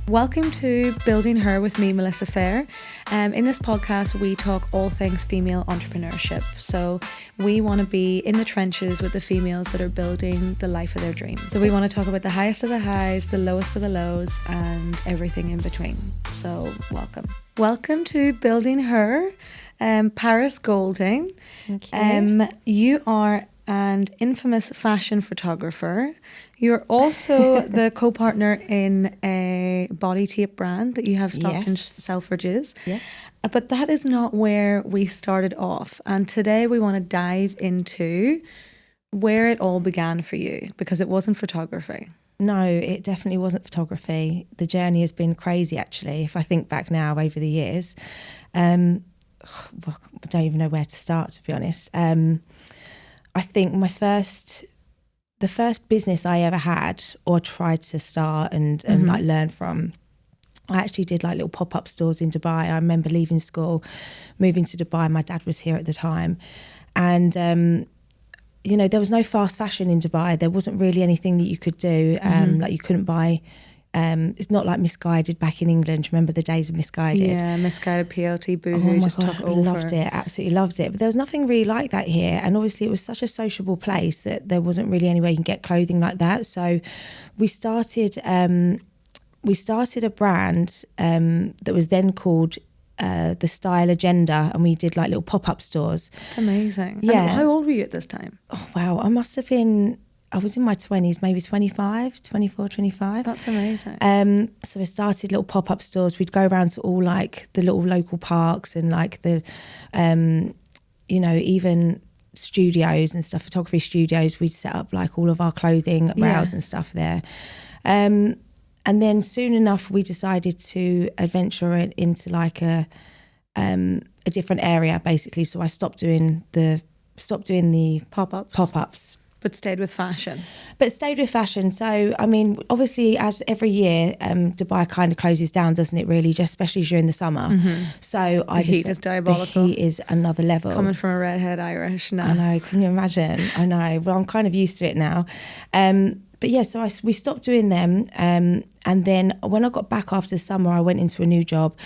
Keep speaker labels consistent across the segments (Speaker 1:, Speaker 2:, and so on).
Speaker 1: Welcome to Building Her with me, Melissa Fair. In this podcast, we talk all things female entrepreneurship. So we want to be in the trenches with the females that are building the life of their dreams. So we want to talk about the highest of the highs, the lowest of the lows, and everything in between. So welcome. Welcome to Building Her, Paris Golding.
Speaker 2: Thank you.
Speaker 1: You are an infamous fashion photographer. You're also the co-partner in a body tape brand that you have stocked in Selfridges.
Speaker 2: Yes.
Speaker 1: But that is not where we started off. And today we want to dive into where it all began for you, because it wasn't photography.
Speaker 2: No, it definitely wasn't photography. The journey has been crazy, actually, if I think back now over the years. I don't even know where to start, to be honest. I think the first business I ever had or tried to start and like learn from, I actually did like little pop-up stores in Dubai. I remember leaving school, moving to Dubai. My dad was here at the time. And, there was no fast fashion in Dubai. There wasn't really anything that you could do. Like you couldn't buy... it's not like Missguided back in England. Remember the days of Missguided?
Speaker 1: Yeah, Missguided, PLT, Boohoo just took over.
Speaker 2: Loved it, absolutely loved it. But there was nothing really like that here. And obviously it was such a sociable place that there wasn't really any way you can get clothing like that. So we started a brand that was then called The Style Agenda, and we did like little pop-up stores.
Speaker 1: It's amazing.
Speaker 2: Yeah.
Speaker 1: And how old were you at this time?
Speaker 2: Oh, wow. I was in my 20s, maybe 24, 25.
Speaker 1: That's amazing.
Speaker 2: So I started little pop-up stores. We'd go around to all like the little local parks and like the, even studios and stuff, photography studios. We'd set up like all of our clothing rails and stuff there. And then soon enough, we decided to adventure it into like a different area, basically. So I stopped doing the pop-ups.
Speaker 1: But stayed with fashion.
Speaker 2: So, I mean, obviously, as every year, Dubai kind of closes down, doesn't it, really? Just especially during the summer. Mm-hmm. So
Speaker 1: the heat is diabolical.
Speaker 2: The heat is another level.
Speaker 1: Coming from a redhead Irish now.
Speaker 2: I know, can you imagine? I know. Well, I'm kind of used to it now. But yeah, so we stopped doing them. And then when I got back after the summer, I went into a new job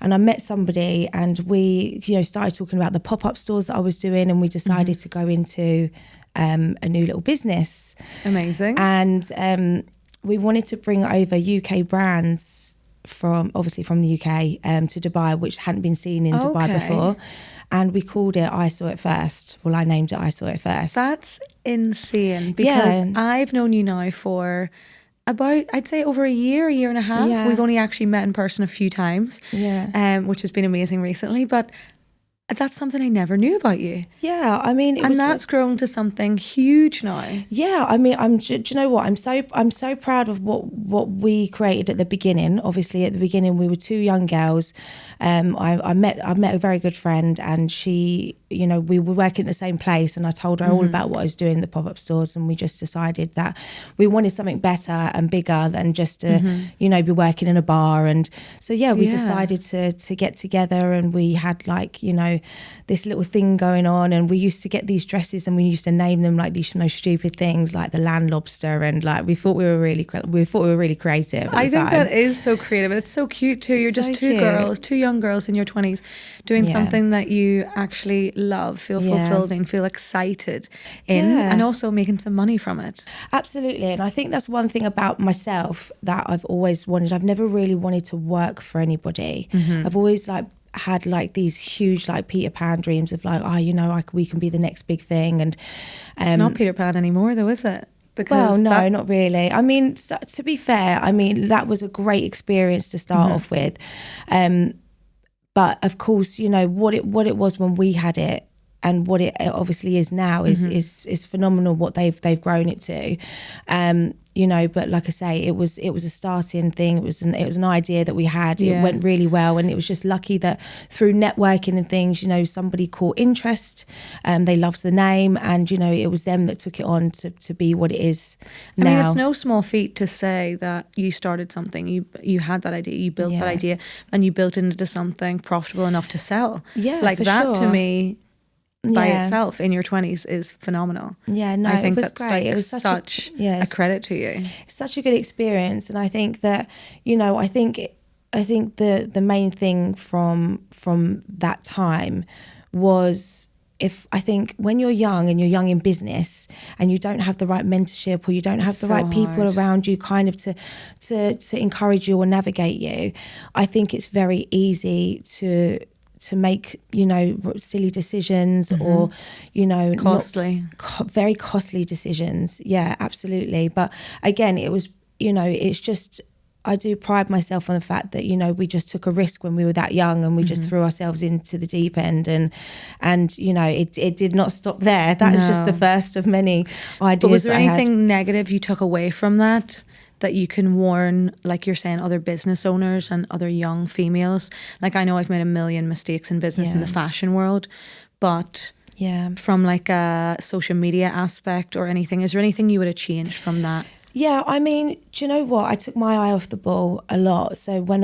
Speaker 2: and I met somebody and we, started talking about the pop-up stores that I was doing, and we decided to go into a new little business.
Speaker 1: Amazing.
Speaker 2: And we wanted to bring over UK brands from the UK to Dubai, which hadn't been seen in Dubai before. And we called it I Saw It First. Well, I named it I Saw It First.
Speaker 1: That's insane, because I've known you now for about, I'd say, over a year and a half. Yeah. We've only actually met in person a few times, which has been amazing recently. But that's something I never knew about you.
Speaker 2: Yeah, I mean,
Speaker 1: that's grown to something huge now.
Speaker 2: Yeah, I mean, do you know what? I'm so proud of what we created at the beginning. Obviously, at the beginning, we were two young girls. I met a very good friend, and she, we were working at the same place, and I told her all about what I was doing in the pop-up stores, and we just decided that we wanted something better and bigger than just to, be working in a bar. And so, we decided to get together, and we had like, this little thing going on, and we used to get these dresses and we used to name them like these most stupid things like the land lobster, and like we thought we were really creative.
Speaker 1: I think that is so creative, and it's so cute too. You're just two young girls in your 20s doing something that you actually love, feel fulfilled in, feel excited in, and also making some money from it.
Speaker 2: Absolutely. And I think that's one thing about myself that I've always wanted. I've never really wanted to work for anybody. I've always had like these huge like Peter Pan dreams of like, we can be the next big thing. And
Speaker 1: it's not Peter Pan anymore though, is it?
Speaker 2: Because not really. I mean, to be fair, I mean, that was a great experience to start off with. But of course, what it was when we had it and what it obviously is now is phenomenal what they've grown it to. But like I say, it was a starting thing. It was an idea that we had. It went really well, and it was just lucky that through networking and things, somebody caught interest. They loved the name, and it was them that took it on to be what it is now.
Speaker 1: I mean, it's no small feat to say that you started something. You had that idea, you built that idea, and you built it into something profitable enough to sell.
Speaker 2: Yeah,
Speaker 1: like
Speaker 2: for
Speaker 1: that
Speaker 2: sure.
Speaker 1: to me by
Speaker 2: Yeah.
Speaker 1: itself in your 20s is phenomenal.
Speaker 2: Yeah, no,
Speaker 1: I think
Speaker 2: it was
Speaker 1: that's
Speaker 2: great.
Speaker 1: like
Speaker 2: It was
Speaker 1: such
Speaker 2: yeah,
Speaker 1: a credit to you.
Speaker 2: it's such a good experience, and I think that, you know, I think the main thing from that time was, if I think when you're young and you're young in business and you don't have the right mentorship or you don't have
Speaker 1: It's
Speaker 2: the
Speaker 1: so
Speaker 2: right people
Speaker 1: hard.
Speaker 2: around you kind of to encourage you or navigate you, I think it's very easy to make, you know, silly decisions or, you know,
Speaker 1: Costly.
Speaker 2: very costly decisions. Yeah, absolutely. But again, it was, you know, it's just, I do pride myself on the fact that, you know, we just took a risk when we were that young and we just threw ourselves into the deep end, and you know, it did not stop there. That is just the first of many ideas.
Speaker 1: But was there
Speaker 2: that I had.
Speaker 1: anything negative you took away from that you can warn, like you're saying, other business owners and other young females? Like, I know I've made a million mistakes in business in the fashion world, but
Speaker 2: Yeah.
Speaker 1: from like a social media aspect or anything, is there anything you would have changed from that?
Speaker 2: Yeah, I mean, do you know what? I took my eye off the ball a lot. So when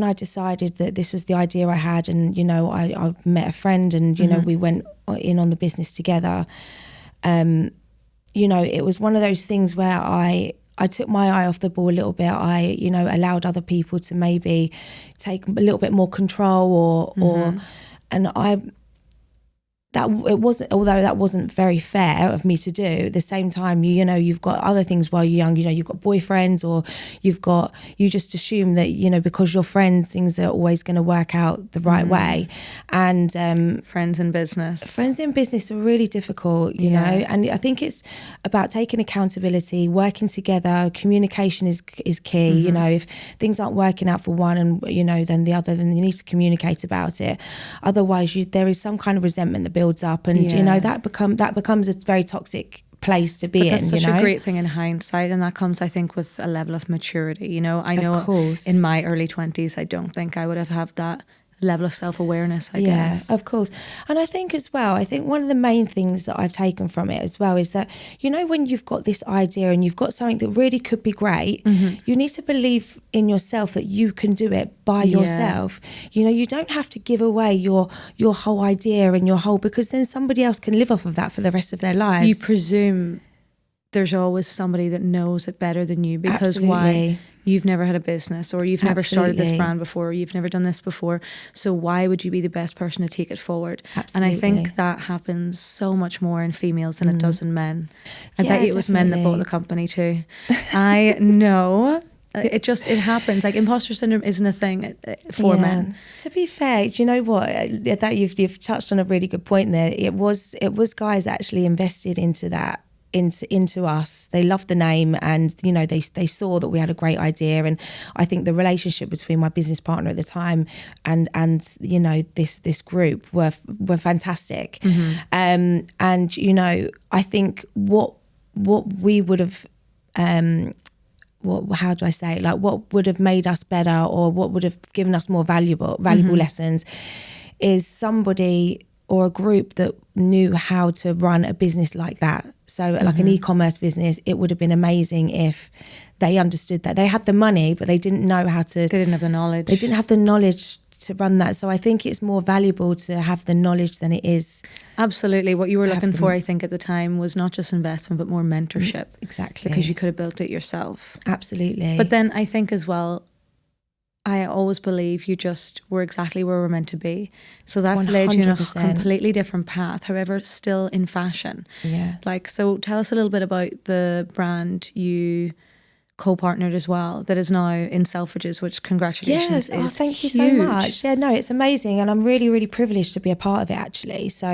Speaker 2: I decided that this was the idea I had, and, you know, I met a friend and, you know, we went in on the business together, you know, it was one of those things where I took my eye off the ball a little bit. I, you know, allowed other people to maybe take a little bit more control and it wasn't, although that wasn't very fair of me to do. At the same time, you know, you've got other things while you're young, you know, you've got boyfriends, or you just assume that, you know, because you're friends, things are always going to work out the right way. And
Speaker 1: Friends in business
Speaker 2: are really difficult, you know, and I think it's about taking accountability, working together. Communication is key. You know, if things aren't working out for one and, you know, then the other, then you need to communicate about it. Otherwise, there is some kind of resentment that builds up, and you know, that becomes a very toxic place to be in.
Speaker 1: That's such
Speaker 2: you know?
Speaker 1: a great thing in hindsight, and that comes, I think, with a level of maturity. You know, I know
Speaker 2: course.
Speaker 1: in my early 20s, I don't think I would have had that level of self-awareness, I guess.
Speaker 2: Yeah, of course. And I think as well, I think one of the main things that I've taken from it as well is that, you know, when you've got this idea and you've got something that really could be great, you need to believe in yourself that you can do it by yourself. You know, you don't have to give away your whole idea and your whole, because then somebody else can live off of that for the rest of their lives.
Speaker 1: You presume there's always somebody that knows it better than you, because why? You've never had a business, or you've never started this brand before, or you've never done this before. So why would you be the best person to take it forward?
Speaker 2: Absolutely.
Speaker 1: And I think that happens so much more in females than it does in men. I bet you it was men that bought the company too. I know. It happens. Like, imposter syndrome isn't a thing for men.
Speaker 2: To be fair, do you know what? That you've touched on a really good point there. It was guys that actually invested into that. Into us. They loved the name, and, you know, they saw that we had a great idea, and I think the relationship between my business partner at the time and you know, this group were fantastic. And, you know, I think what we would have how do I say it? Like, what would have made us better, or what would have given us more valuable lessons, is somebody or a group that knew how to run a business like that. So like an e-commerce business, it would have been amazing if they understood that. They had the money, but they didn't know how to.
Speaker 1: They didn't have the knowledge.
Speaker 2: They didn't have the knowledge to run that. So I think it's more valuable to have the knowledge than it is.
Speaker 1: Absolutely. What you were looking for, I think, at the time was not just investment, but more mentorship.
Speaker 2: Exactly.
Speaker 1: Because you could have built it yourself.
Speaker 2: Absolutely.
Speaker 1: But then I think as well, I always believe you just were exactly where we're meant to be. So that's led you in a
Speaker 2: 100%.
Speaker 1: completely different path, however, still in fashion.
Speaker 2: Yeah.
Speaker 1: Like, so tell us a little bit about the brand you co-partnered as well, that is now in Selfridges, which, congratulations.
Speaker 2: Yes, thank you
Speaker 1: huge.
Speaker 2: so much. Yeah, no, it's amazing, and I'm really, really privileged to be a part of it, actually. So,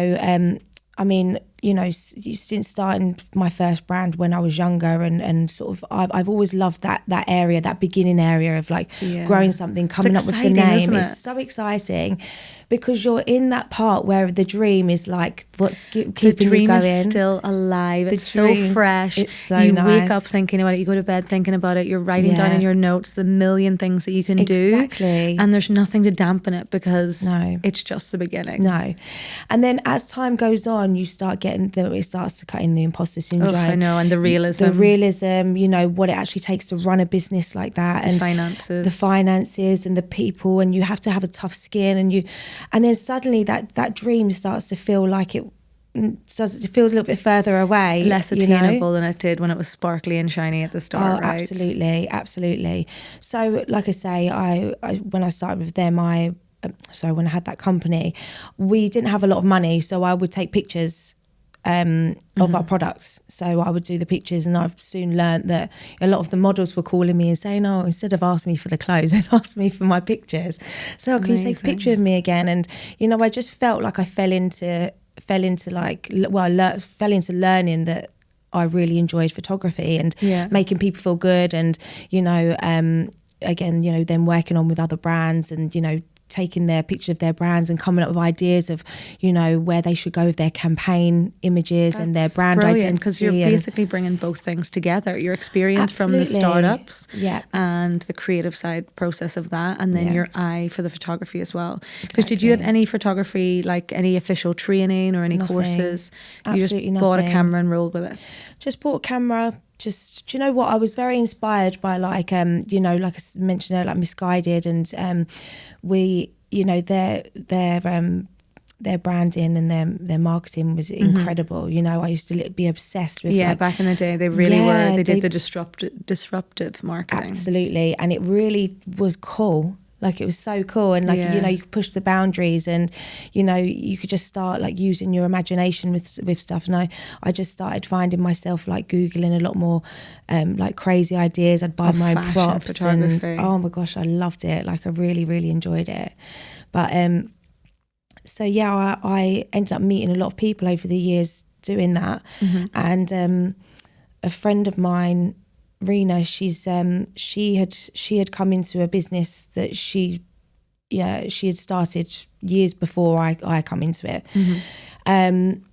Speaker 2: I mean, you know, since starting my first brand when I was younger, and sort of, I've always loved that area, that beginning area of like growing something, coming up with the name. It's so exciting, because you're in that part where the dream is like what's keeping you going.
Speaker 1: The dream is still alive. It's so fresh.
Speaker 2: It's so
Speaker 1: you
Speaker 2: nice.
Speaker 1: wake up thinking about it. You go to bed thinking about it. You're writing down in your notes the million things that you can do.
Speaker 2: Exactly.
Speaker 1: And there's nothing to dampen it, because
Speaker 2: No.
Speaker 1: it's just the beginning.
Speaker 2: No. And then as time goes on, you start getting it starts to cut in the imposter syndrome.
Speaker 1: I know, and the realism.
Speaker 2: You know, what it actually takes to run a business like that, and the finances and the people, and you have to have a tough skin, and then suddenly that dream starts to feel like it feels a little bit further away,
Speaker 1: less attainable than it did when it was sparkly and shiny at the start. Right?
Speaker 2: Absolutely. So, like I say, I when I started with them, when I had that company, we didn't have a lot of money, so I would take pictures of our products. So I would do the pictures, and I've soon learned that a lot of the models were calling me and saying, "Oh, instead of asking me for the clothes, they'd ask me for my pictures. So can you take a picture of me again?" And I just felt like I fell into learning that I really enjoyed photography and making people feel good, and again, then working on with other brands, and taking their picture of their brands and coming up with ideas of where they should go with their campaign images. That's and their brand identity,
Speaker 1: because you're basically bringing both things together, your experience from the startups and the creative side process of that, and then your eye for the photography as well. Because did you have any photography, like any official training or any courses?
Speaker 2: Absolutely
Speaker 1: you just bought a camera and rolled with it?
Speaker 2: Just bought a camera. Just, do you know what? I was very inspired by like I mentioned earlier, like Missguided, and their branding and their marketing was incredible. I used to be obsessed with
Speaker 1: back in the day they really were. They did the disruptive marketing.
Speaker 2: Absolutely, and it really was cool. Like, it was so cool, and you could push the boundaries, and you could just start like using your imagination with stuff. And I just started finding myself like Googling a lot more like crazy ideas. I'd buy my own props, and oh my gosh, I loved it. Like, I really, really enjoyed it. But so I ended up meeting a lot of people over the years doing that, and a friend of mine, Rena, she had come into a business that she had started years before I come into it. And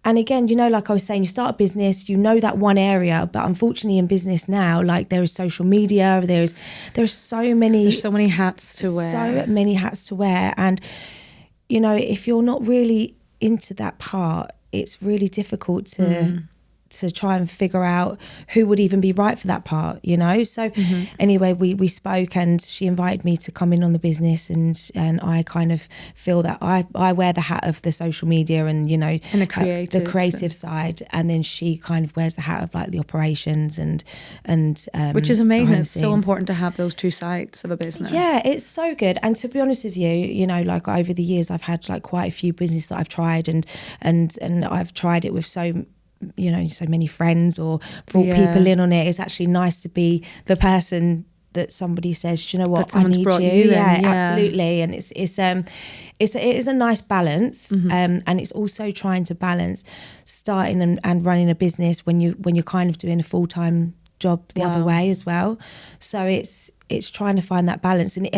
Speaker 2: again, like I was saying, you start a business, that one area, but unfortunately in business now, like, there is social media, there's so many hats to wear, and if you're not really into that part, it's really difficult to try and figure out who would even be right for that part, So anyway, we spoke, and she invited me to come in on the business, and I kind of feel that I wear the hat of the social media and,
Speaker 1: and
Speaker 2: the creative side, and then she kind of wears the hat of like the operations and
Speaker 1: which is amazing. It's so important to have those two sides of a business.
Speaker 2: Yeah, it's so good. And to be honest with you, like, over the years I've had like quite a few businesses that I've tried, and I've tried it with so many friends, or brought people in on it. It's actually nice to be the person that somebody says, you know what, I need you. Absolutely. And it is a nice balance, and it's also trying to balance starting and running a business when you're kind of doing a full-time job the other way as well. So it's trying to find that balance, and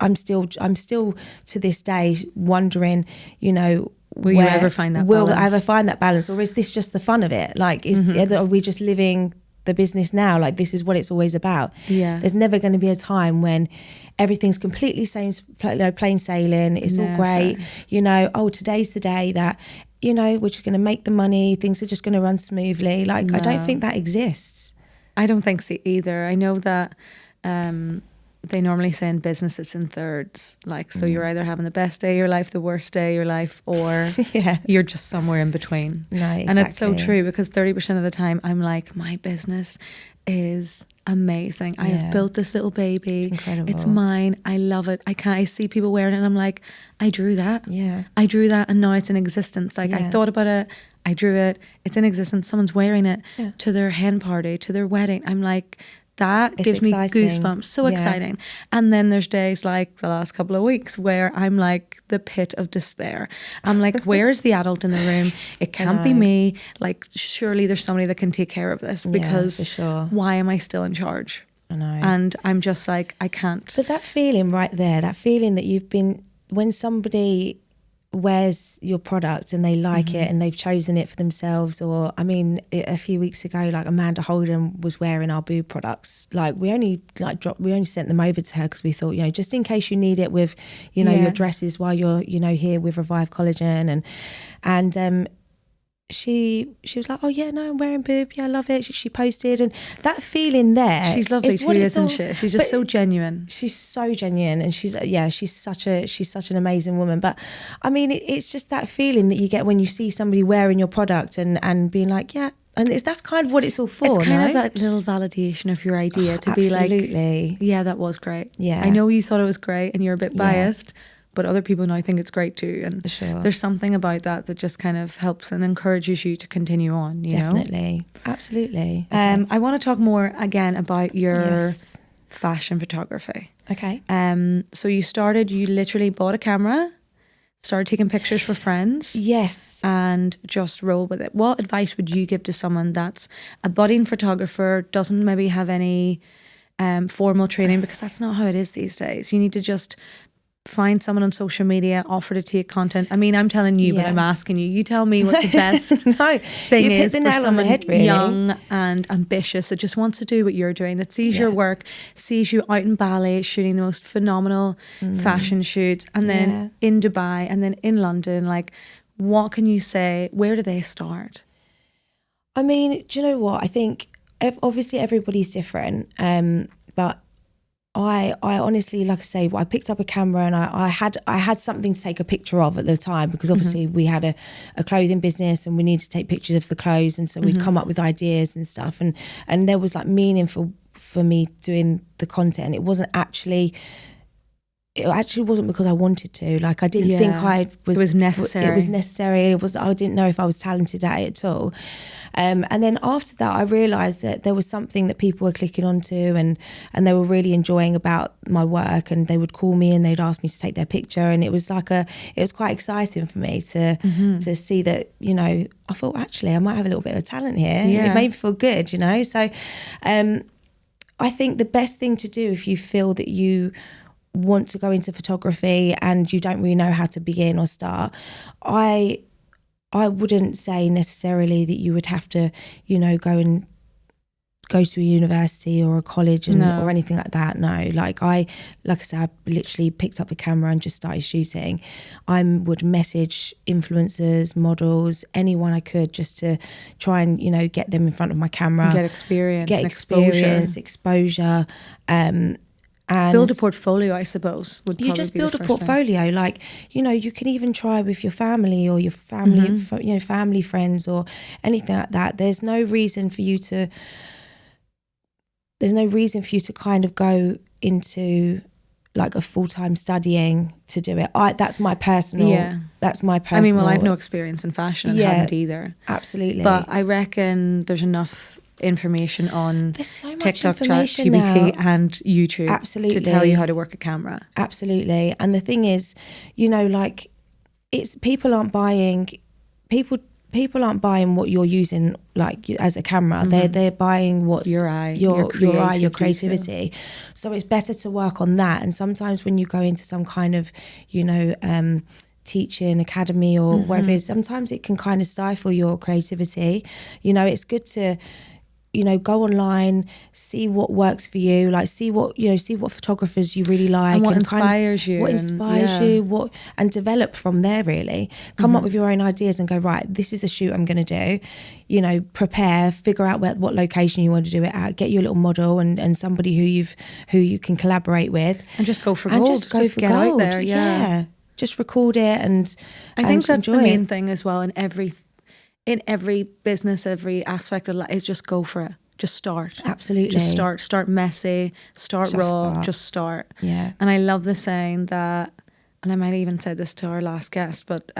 Speaker 2: I'm still to this day wondering,
Speaker 1: Will you ever find that balance?
Speaker 2: Will I ever find that balance, or is this just the fun of it? Like, are we just living the business now? Like, this is what it's always about.
Speaker 1: Yeah.
Speaker 2: There's never going to be a time when everything's completely plain sailing. It's all great. Today's the day that, we're just going to make the money. Things are just going to run smoothly. Like, I don't think that exists.
Speaker 1: I don't think so either. I know that they normally say in business it's in thirds. Like, so you're either having the best day of your life, the worst day of your life, or you're just somewhere in between.
Speaker 2: No, exactly.
Speaker 1: And it's so true, because 30% of the time I'm like, my business is amazing. I have built this little baby.
Speaker 2: It's incredible.
Speaker 1: It's mine. I love it. I see people wearing it, and I'm like, I drew that.
Speaker 2: Yeah.
Speaker 1: I drew that, and now it's in existence. Like, I thought about it, I drew it, it's in existence. Someone's wearing it to their hen party, to their wedding. I'm like, that gives me goosebumps. So exciting. And then there's days like the last couple of weeks where I'm like the pit of despair. I'm like, where's the adult in the room? It can't be me. Like, surely there's somebody that can take care of this, because
Speaker 2: for sure.
Speaker 1: Why am I still in charge?
Speaker 2: I know.
Speaker 1: And I'm just like, I can't.
Speaker 2: But that feeling right there, that feeling that when somebody wears your product and they like it and they've chosen it for themselves, or I mean, a few weeks ago, like, Amanda Holden was wearing our boob products. Like, we only sent them over to her because we thought, just in case you need it with your dresses while you're here with Revive Collagen, and she was like, oh yeah, no, I'm wearing boob, yeah, I love it. She posted, and that feeling there,
Speaker 1: She's lovely too, isn't she? She's just so genuine.
Speaker 2: She's so genuine, and she's such an amazing woman. But I mean, it's just that feeling that you get when you see somebody wearing your product and being like, yeah. And that's kind of what it's all for.
Speaker 1: It's kind of that little validation of your idea to be like, yeah, that was great.
Speaker 2: Yeah,
Speaker 1: I know you thought it was great and you're a bit biased, but other people now think it's great too. And there's something about that just kind of helps and encourages you to continue on, you know?
Speaker 2: Definitely. Absolutely.
Speaker 1: I want to talk more again about your fashion photography.
Speaker 2: Okay.
Speaker 1: So you literally bought a camera, started taking pictures for friends.
Speaker 2: Yes.
Speaker 1: And just roll with it. What advice would you give to someone that's a budding photographer, doesn't maybe have any formal training, because that's not how it is these days. You need to just find someone on social media, offer to take content. I mean, I'm telling you, but I'm asking you. You tell me what the best thing is for someone young and ambitious that just wants to do what you're doing, that sees your work, sees you out in Bali shooting the most phenomenal fashion shoots, and then in Dubai, and then in London. Like, what can you say? Where do they start?
Speaker 2: I mean, do you know what? I think obviously everybody's different, but I honestly, like I say, I picked up a camera and I had something to take a picture of at the time, because obviously we had a clothing business and we needed to take pictures of the clothes, and so we'd come up with ideas and stuff, and there was like meaning for me doing the content. It actually wasn't because I wanted to. Like, I didn't think it was necessary. It was necessary. I didn't know if I was talented at it at all. And then after that, I realised that there was something that people were clicking onto, and they were really enjoying about my work, and they would call me and they'd ask me to take their picture, and it was quite exciting for me to see that, you know, I thought, actually, I might have a little bit of talent here. It made me feel good, you know. So I think the best thing to do if you feel that you want to go into photography and you don't really know how to begin or start, I wouldn't say necessarily that you would have to, you know, go to a university or a college or anything like that. No, like I said, I literally picked up the camera and just started shooting. I would message influencers, models, anyone I could, just to try and, you know, get them in front of my camera,
Speaker 1: and get
Speaker 2: exposure. And
Speaker 1: build a portfolio, I suppose.
Speaker 2: You just build a portfolio. Like, you know, you can even try with your family or your family, you know, family friends or anything like that. There's no reason for you to kind of go into like a full-time studying to do it. That's my personal. I mean, well, I have no experience in fashion and hadn't either. Absolutely.
Speaker 1: But I reckon there's enough information on TikTok,
Speaker 2: ChatGPT
Speaker 1: and YouTube to tell you how to work a camera.
Speaker 2: Absolutely. And the thing is, you know, like, people aren't buying what you're using, like, as a camera. They're buying what's your eye, your creativity. Too. So it's better to work on that. And sometimes when you go into some kind of, you know, teaching academy or whatever it is, sometimes it can kind of stifle your creativity. You know, it's good to, you know, go online, see what works for you, like see what photographers you really like,
Speaker 1: and what inspires you,
Speaker 2: and develop from there. Really come up with your own ideas and go, right, this is the shoot I'm going to do. You know, prepare, figure out what location you want to do it at, get your little model and somebody who you can collaborate with,
Speaker 1: and just go for gold. Just get out there,
Speaker 2: just record it, and
Speaker 1: I think that's the main thing as well in every business, every aspect of life, is just go for it. Just start.
Speaker 2: Absolutely.
Speaker 1: Just start messy, start raw, just start.
Speaker 2: Yeah.
Speaker 1: And I love the saying that, and I might even said this to our last guest, but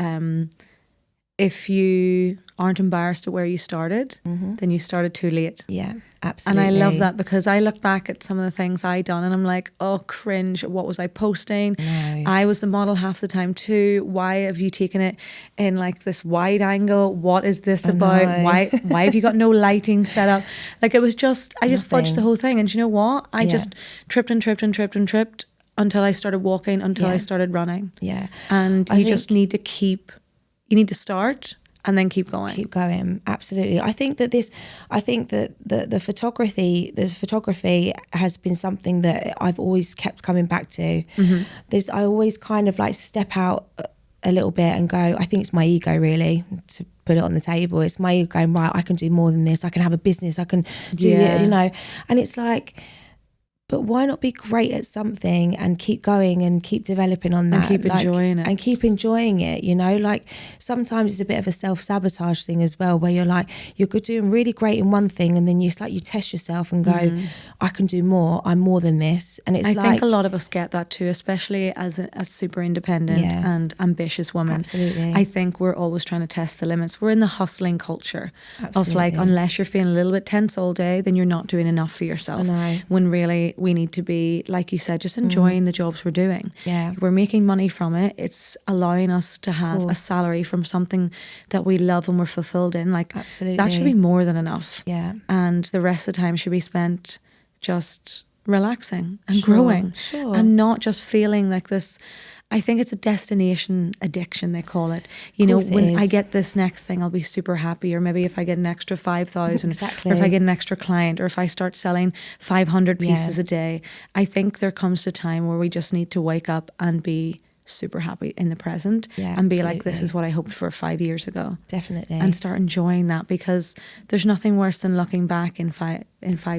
Speaker 1: if you aren't embarrassed at where you started, then you started too late.
Speaker 2: Yeah, absolutely.
Speaker 1: And I love that, because I look back at some of the things I done and I'm like, oh, cringe, what was I posting?
Speaker 2: No.
Speaker 1: I was the model half the time too. Why have you taken it in like this wide angle? What is this about? Why have you got no lighting set up? Like, it was just, I just fudged the whole thing. And you know what? I just tripped until I started walking, until I started running.
Speaker 2: Yeah.
Speaker 1: And you just need to start and then keep going.
Speaker 2: Keep going, absolutely. I think that the photography has been something that I've always kept coming back to. I always kind of like step out a little bit and go, I think it's my ego really, to put it on the table. It's my ego going, right, I can do more than this. I can have a business. I can do it, you know. And it's like, but why not be great at something and keep going and keep developing on that?
Speaker 1: And keep enjoying it.
Speaker 2: And keep enjoying it, you know? Like sometimes it's a bit of a self-sabotage thing as well, where you're like, you're doing really great in one thing and then you test yourself and go, I can do more. I'm more than this. And it's
Speaker 1: I think a lot of us get that too, especially as a super independent and ambitious woman.
Speaker 2: Absolutely.
Speaker 1: I think we're always trying to test the limits. We're in the hustling culture of like, unless you're feeling a little bit tense all day, then you're not doing enough for yourself.
Speaker 2: I know.
Speaker 1: When really we need to be, like you said, just enjoying the jobs we're doing.
Speaker 2: Yeah.
Speaker 1: We're making money from it. It's allowing us to have a salary from something that we love and we're fulfilled in. Like,
Speaker 2: absolutely,
Speaker 1: that should be more than enough.
Speaker 2: Yeah.
Speaker 1: And the rest of the time should be spent just relaxing and growing and not just feeling like this. I think it's a destination addiction, they call it. You know, when I get this next thing, I'll be super happy. Or maybe if I get an extra 5,000, or if I get an extra client, or if I start selling 500 pieces a day. I think there comes a time where we just need to wake up and be super happy in the present and be like, this is what I hoped for 5 years ago.
Speaker 2: Definitely.
Speaker 1: And start enjoying that, because there's nothing worse than looking back in 5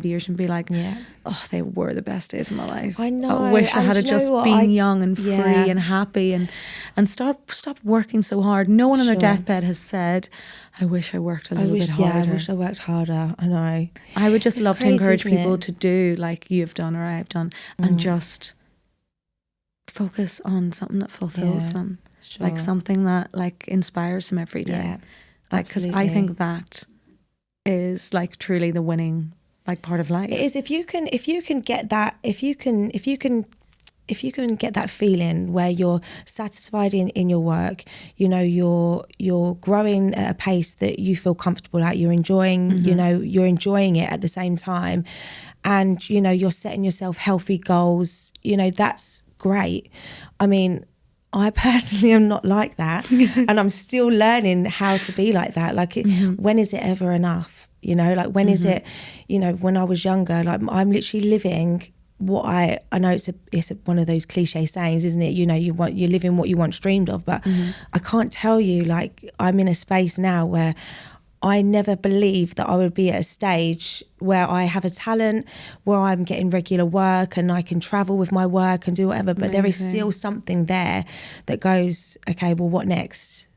Speaker 1: years and be like, oh, they were the best days of my life.
Speaker 2: I know.
Speaker 1: I wish I had just been young and free and happy and stop working so hard. No one on their deathbed has said, I wish I worked a little bit harder.
Speaker 2: Yeah, I wish I worked harder. I know.
Speaker 1: I would just love to encourage people to do like you've done or I've done and just focus on something that fulfills them, like something that like inspires them every day. Like, because I think that is like truly the winning like part of life.
Speaker 2: It is. If you can get that, if you can get that feeling where you're satisfied in your work, you know, you're growing at a pace that you feel comfortable at, you're enjoying, you know, you're enjoying it at the same time, and you know, you're setting yourself healthy goals, you know, that's great. I mean, I personally am not like that and I'm still learning how to be like that. Like when is it ever enough? You know, like when is it, you know, when I was younger, like I'm literally living what I know it's one of those cliche sayings, isn't it? You know, you're living what you once dreamed of, but I can't tell you, like I'm in a space now where I never believed that I would be at a stage where I have a talent, where I'm getting regular work and I can travel with my work and do whatever, but there is still something there that goes, okay, well, what next?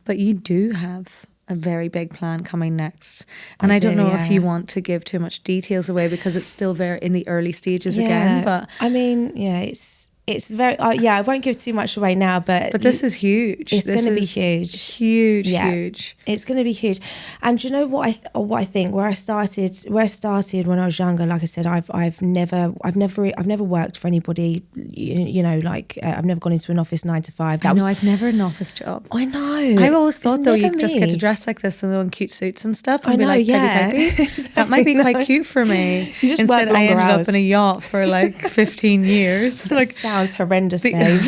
Speaker 1: But you do have a very big plan coming next. And I don't know if you want to give too much details away because it's still very in the early stages again. But
Speaker 2: I mean, it's very, I won't give too much away now, but
Speaker 1: this is huge.
Speaker 2: It's going to be huge.
Speaker 1: Huge.
Speaker 2: It's going to be huge. And do you know what I think? Where I started when I was younger, like I said, I've never worked for anybody. You know, like I've never gone into an office 9 to 5.
Speaker 1: I've never had an office job.
Speaker 2: I know.
Speaker 1: I've always thought though you just get to dress like this and go in cute suits and stuff and be like, typey. That might be quite cute for me.
Speaker 2: Instead,
Speaker 1: I ended up in a yacht for like 15 years. Like,
Speaker 2: sounds horrendous, babe.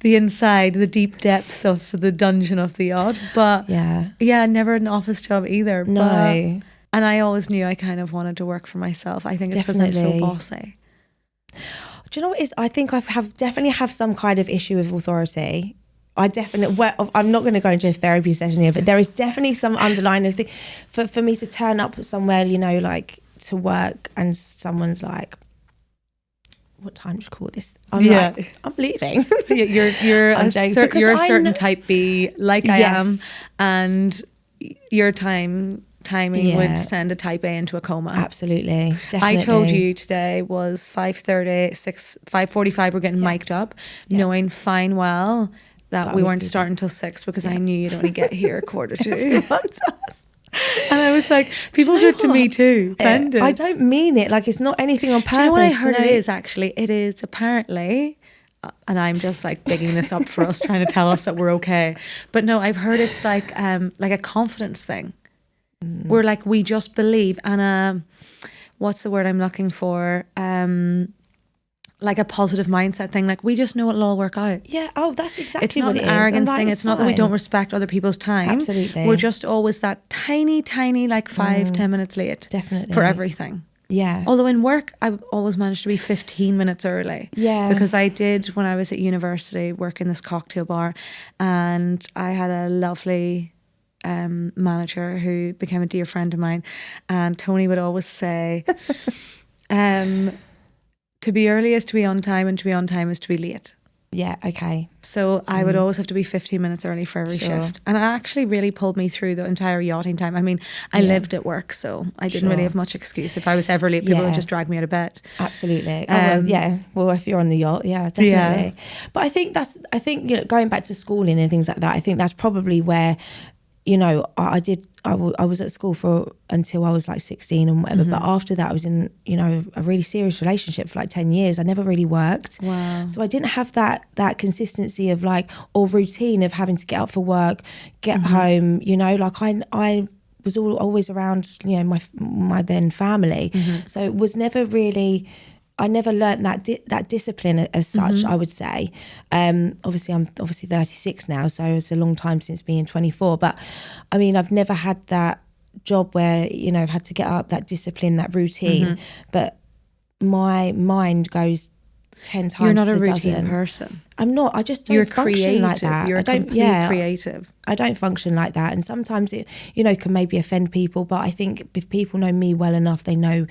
Speaker 1: The inside, the deep depths of the dungeon of the yacht. But never an office job either.
Speaker 2: No.
Speaker 1: And I always knew I kind of wanted to work for myself. I think it's because I'm so bossy.
Speaker 2: Do you know what it is? I think I definitely have some kind of issue with authority. I'm not going to go into a therapy session here, but there is definitely some underlying thing for me to turn up somewhere, you know, like to work and someone's like, what time do you call this? I'm like, I'm leaving.
Speaker 1: You're a certain type B, like I am, and your timing would send a type A into a coma.
Speaker 2: Absolutely, definitely.
Speaker 1: I told you today was 5:30, 5:45. We're getting mic'd up, knowing fine well that we weren't starting until 6 because I knew you'd only get here 1:45.
Speaker 2: Everyone does.
Speaker 1: And I was like, people do it to me too. Offended.
Speaker 2: I don't mean it. Like, it's not anything on purpose.
Speaker 1: Do you know what I heard it is, actually? It is apparently, and I'm just like bigging this up for us, trying to tell us that we're okay. But no, I've heard it's like a confidence thing. We're like, we just believe. And what's the word I'm looking for? Like a positive mindset thing. Like, we just know it'll all work out.
Speaker 2: Yeah. Oh, that's exactly what it is.
Speaker 1: It's not an arrogance thing. It's not that we don't respect other people's time.
Speaker 2: Absolutely.
Speaker 1: We're just always that tiny, like 5-10 minutes late.
Speaker 2: Definitely.
Speaker 1: For everything.
Speaker 2: Yeah.
Speaker 1: Although in work, I've always managed to be 15 minutes early.
Speaker 2: Yeah.
Speaker 1: Because I did, when I was at university, work in this cocktail bar, and I had a lovely manager who became a dear friend of mine, and Tony would always say, to be early is to be on time, and to be on time is to be late.
Speaker 2: Yeah, okay.
Speaker 1: So I would always have to be 15 minutes early for every shift. And it actually really pulled me through the entire yachting time. I mean, I lived at work, so I didn't really have much excuse. If I was ever late, people would just drag me out of bed.
Speaker 2: Absolutely. Well, if you're on the yacht, definitely. Yeah. But I think going back to schooling and things like that, I think that's probably where, I was at school until I was like 16 and whatever, but after that I was in, a really serious relationship for like 10 years. I never really worked.
Speaker 1: Wow.
Speaker 2: So I didn't have that consistency of like, or routine of having to get up for work, get home, I was always around, my then family. So it was never really, I never learnt that discipline as such, I would say. Obviously, I'm 36 now, so it's a long time since being 24. But I mean, I've never had that job where, I've had to get up, that discipline, that routine. But my mind goes 10 times.
Speaker 1: You're not a
Speaker 2: the
Speaker 1: routine
Speaker 2: dozen.
Speaker 1: person.
Speaker 2: I'm not. I just don't function like that.
Speaker 1: You're creative.
Speaker 2: I don't function like that. And sometimes it, can maybe offend people. But I think if people know me well enough, they know